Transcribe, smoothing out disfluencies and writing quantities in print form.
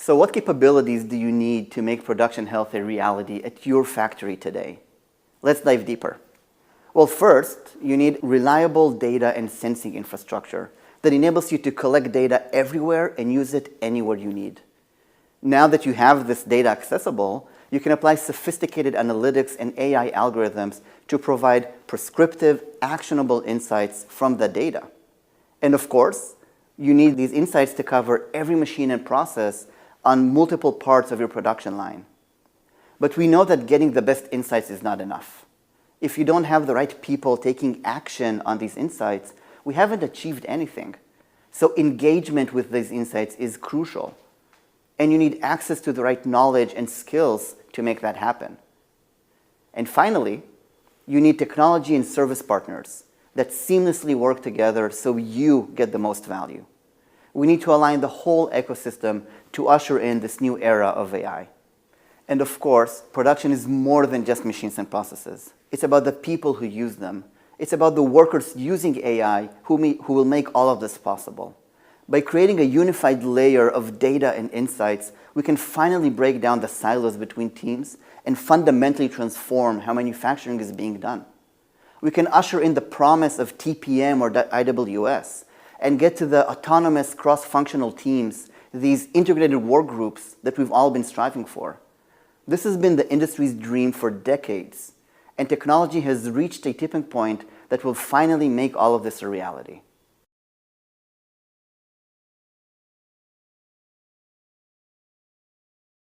So what capabilities do you need to make production health a reality at your factory today? Let's dive deeper. Well, first, you need reliable data and sensing infrastructure that enables you to collect data everywhere and use it anywhere you need. Now that you have this data accessible, you can apply sophisticated analytics and AI algorithms to provide prescriptive, actionable insights from the data. And of course, you need these insights to cover every machine and process on multiple parts of your production line. But we know that getting the best insights is not enough. If you don't have the right people taking action on these insights, we haven't achieved anything. So engagement with these insights is crucial. And you need access to the right knowledge and skills to make that happen. And finally, you need technology and service partners that seamlessly work together so you get the most value. We need to align the whole ecosystem to usher in this new era of AI. And of course, production is more than just machines and processes. It's about the people who use them. It's about the workers using AI who will make all of this possible. By creating a unified layer of data and insights, we can finally break down the silos between teams and fundamentally transform how manufacturing is being done. We can usher in the promise of TPM or IWS and get to the autonomous cross-functional teams, these integrated work groups that we've all been striving for. This has been the industry's dream for decades, and technology has reached a tipping point that will finally make all of this a reality.